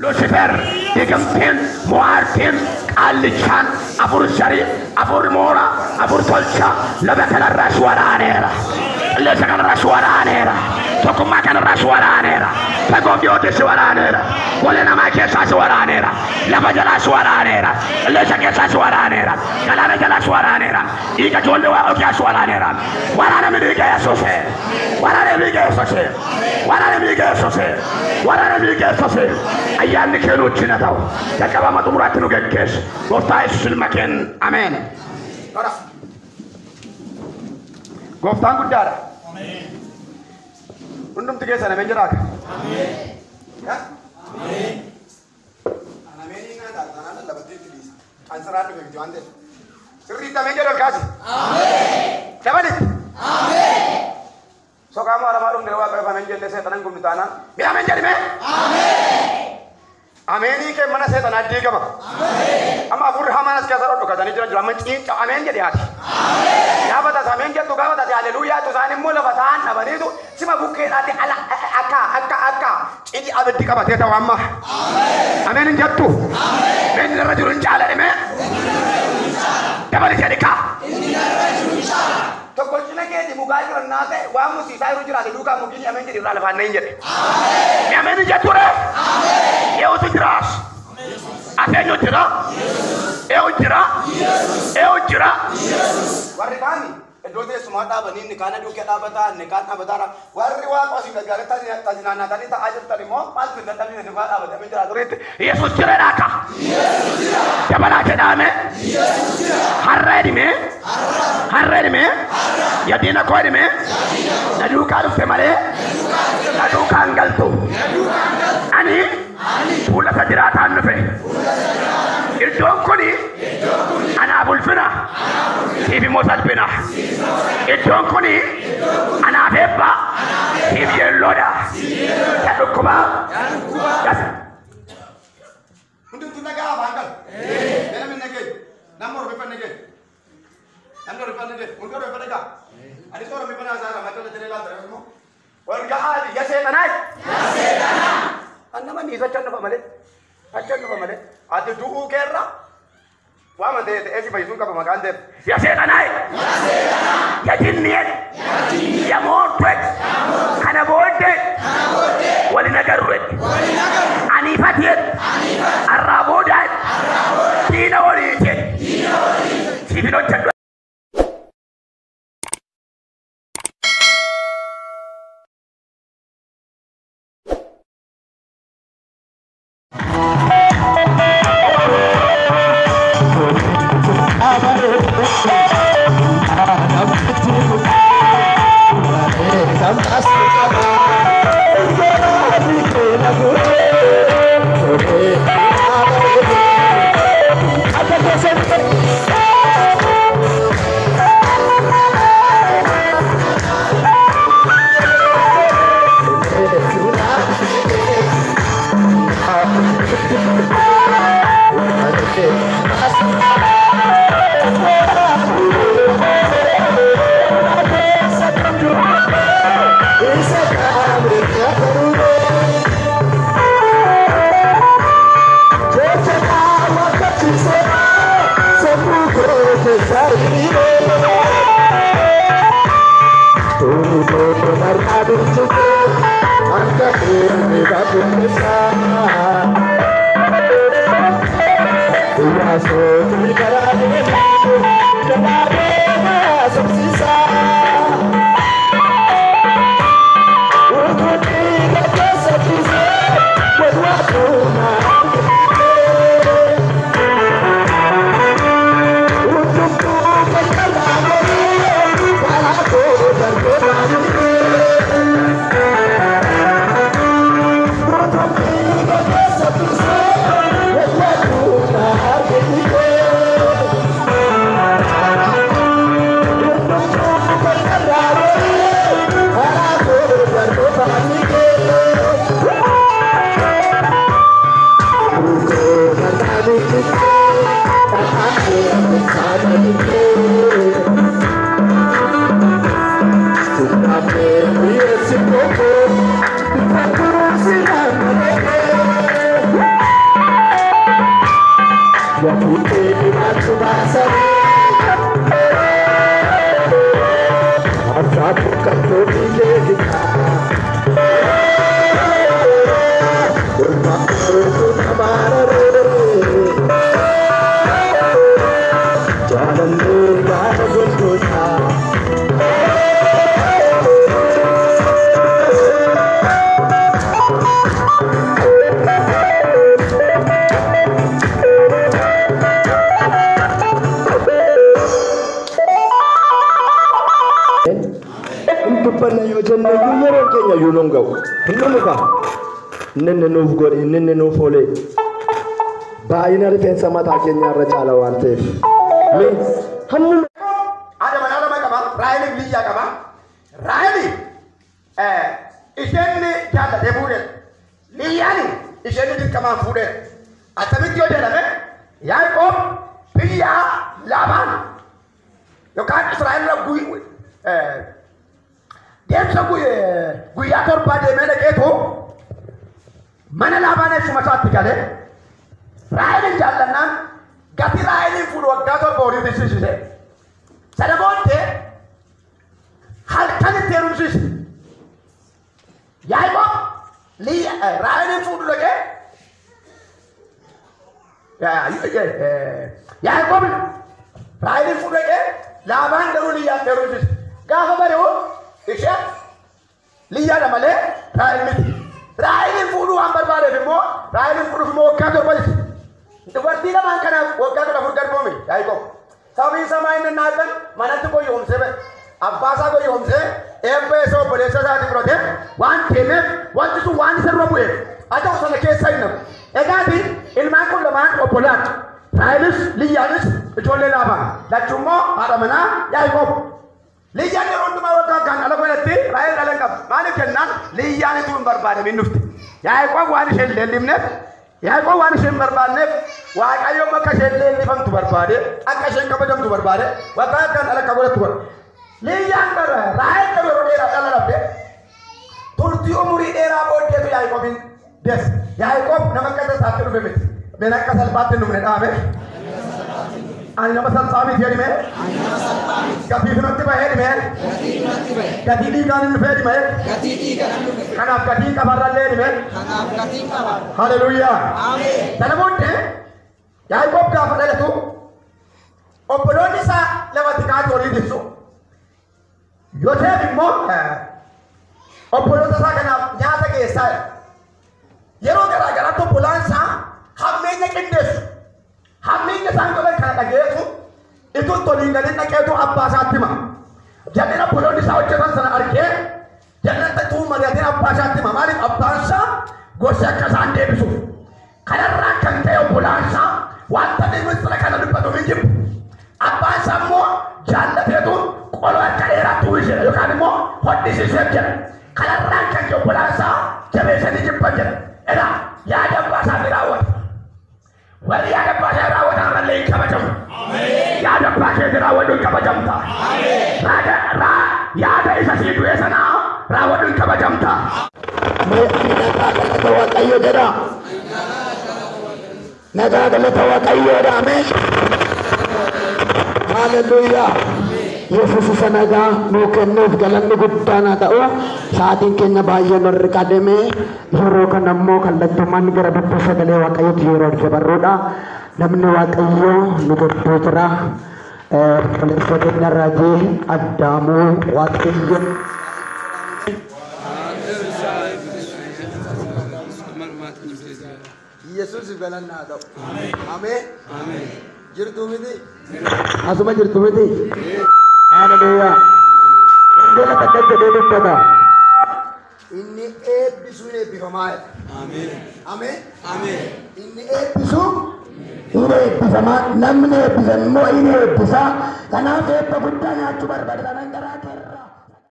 ሉሲፈር የገምቴን ሞዓርቴን ቃልቻን አፉር ሸሪ አፉር ሞራ አፉር ቶልቻ ለበከለራሽ ወራኔራ ለተከለራሽ ወራኔራ ተኩማ ከነራሽ ወራኔራ ተጎንጆትሽ ወራኔራ ወለና ማኬሳሽ ወራኔራ ለበጀላሽ ወራኔራ ለተከሳሽ ወራኔራ ከላረጀላሽ ወራኔራ ይከጆለ ዋኦኪያሽ ወራኔራ ወራኔ ምድገ ያሶሴ ወራኔ ምድገ ያሶሴ ወራኔ ምድገ ያሶሴ ወራኔ ምድገ ያሶሴ አያን ከኖች ነታው ተቀባመጡ ሙራት ነው ገከሽ ጎፍታይስ ስልመከን አሜን ኦራ ጎፍታን ጉዳራ አሜን ሁሉም ትገሰነ መንጀራክ አሜን አሜን አሜንና ዳታና ለበዲት ሊስ አንሰራዱ በቪዲዮ አንተ ስሪታ መንጀራክ አሜን ተበልክ አሜን ሶካማ አራማሩ ነው ዋቀ ፈነጀለ ሰይጣን ጉምታና ቢያ መንጀር አሜን आमेनी के मन से तना दी गमा आमेन अमा फुर हमानस के सरो कतनी जन जमन चीन आमेन के दिया आमेन या बता आमेन के तो गा बता हालेलुया तो साने मोल बतान न बने तो सिमा बुके नाते अला अका इदी अबदी का बते तो अम्मा आमेन आमेन जत्तू आमेन बेन रजुल चाले में डबल जरिका इन रजुल चाला तो कुछ न के मुगाई करना थे वा मुसी साई रुजुरा दे दुका मुकी आमेन के दिरा लफा नहीं जरे आमेन आमेन जत्तू रे आमेन ये उस ग्रास आमेन जरा ये उजरा वरदानी दोते सुमाता बनी निकाना जो क्या निकाना बता रहा वरवा कोसी गगरता तजना तनी ता आज तरी मो पाल के तनी ने बता बता मेरा दोरे यीशु जरा राका क्या बना के नाम है हर्रेड में यदीना कोई में नदू काल से मरे नदू कांगल तो अनि पूला सजरा था नफे इधों कोनी अना बुल्फिना सीबी मोसल पिना इधों कोनी अना बेबा सीबी लोडा यादु Quba untuk tunaga bangkal mana min nage namor bepan nage unko bepan nega ani soro bepan azara matole telela teremo warga ali ya setana annama ni sachan ba male ate du'u kerra wa ma de esi bayzu ka makan de ya setana ya jinniyat ya motwet ana bodde wali nagarwet ani fatiyat arrabodat dina wali sibino chadwa Gafuute dimaatu baasanii Arsaatu kattooti leegitaa Durma kuruutu namaararee Jaalallee yaada gosoota Panayo jenne yero kenya yulonga hinnuka nenne no gori nenne no fole bayina defensa mata kenya racala wante me hannu ada mana kaba raili liya kaba raili ishenne jalla debude liyani ishenne dit kama fude atami kyo de labe yakob piya laban yo kan israel la gui Demsa guyyaa torba deemee dhaqeetu mana Laabaanee shumasaatti galee Raaheliin jaallannaan gati Raaheliin fuudhu waggaa torba olii dhisiisise. Sana booddee halkan itti heerumsiise. Yaaqoob Raaheliin fuudhu dhaqee Yaaqoob Raaheliin fuudhu dhaqee Laabaan garuu Liyyaan heerumsiise. Gaafa bari'u ishee Liyyaan malee Raahel miti. Raaheliin fuudhuu waan barbaadeef immoo Raaheliin fuudhuuf immoo waggaa torba dhisi. Dubartii lamaan kanaaf waggaa 14 garboome Yaaqoob. Sababiin isaa inni naatan manatti qoyyomsee abbaasaa qoyyomsee eebba isaa obboleessa isaatii fudhatee waan kenneef wanti sun waan isa dura bu'eef haa ta'u sana keessa hin nafu. Egaati ilmaan kun lamaan obbolaati. Raahelis Liyyaanis ijoollee Laabaan. Lachuu immoo haadha manaa Yaaqoob. Liyyaan yeroo hundumaa waggaa kan ala godhatti Raahel dhalan qaba. Maaliif jennaan Liyyaan ituu hin barbaadamin dhufte. Yaaqoob waan isheen leellifneef Yaaqoob waan isheen barbaanneef Waaqayyo bakka isheen leellifamtu barbaade akka isheen kabajamtu barbaade waggaa kan ala godhattu godha. Liyyaan bara Raahel kan yeroo dheeraa dhala dhabde turtii umurii dheeraa booddeetu Yaaqoobin deesse. Yaaqoob nama akka isaatti dhufe miti. Meen akka salphaatti hin dhufne dhaabe. Ani nama salphaamiti jedhime. Gatii finatti bahee dhime. Gatii dhiigaan hin dhufee dhime. Kanaaf gatii qabarrallee dhime. Haleluuyaa. Sana booddee Yaaqoob gaafa dhalatu obboloonni isaa lamatti kaa'anii horii tiksu. Yoosef immoo obboloota isaa kanaaf nyaata geessaa jira. Yeroo garaa garaatti obbolaan isaa hammeenya qindeessu. Hammeenya isaan godhan kana dhageessu ituu toliin galiin dhaqeetu abbaa isaatti hima. Jalli obboloonni isaa hojjetan sana argee jalli tuu mari'atiin abbaa isaatti hima. Maaliif abbaan isaa gosa akka isaan deebisuuf. Kanarraa kan ta'e obbolaan isaa wanta ministeera kana dubbatu hin jibbu. Abbaan isaa immoo jaallateetu qoloo akka dheeraatti uwwisee yookaan immoo hodhisiisee jira. Kanarraa kan ta'e obbolaan isaa jabeessanii jibban jira. Edaa yaada abbaa isaatti raawwata. Wali yaada abbaa isaa raawwatan irrallee hin kabajamu. Yaada abbaa isaatti raawwatu hin kabajamta. Yaada isa sii du'e sanaa raawwatu hin kabajamta. Nagaa Waaqayyo jedha. Nagaa galata Waaqayyoodha. Ameen. Haleluuyaa. Yesuus isa nagaa nuu kennuuf galanni guddaan haa ta'u. Sa'aatiin keenya baay'ee nurri qadame. Yeroo kana immoo kallattumaan gara dubbii sagalee Waaqayyootti yeroo dabarruudha. Namni Waaqayyoo nu gidduu jira. Qulqulleessa keenya raajii Addaamuu Waaqayyo. Yesuus galannaa ta'u. Ameen. Ameen. Jirtu miti. Asuma jirtu miti. Haleluuyaa. Wangeela takka jedhee dubbata. Inni eebbisuun eebbifamaa jedha. Ameen. Ameen. Ameen. Inni eebbisuun inni eebbifamaa namni eebbisan immoo inni eebbisaa. Kanaaf eebba guddaa nyaachuu barbaada. Kanan garaa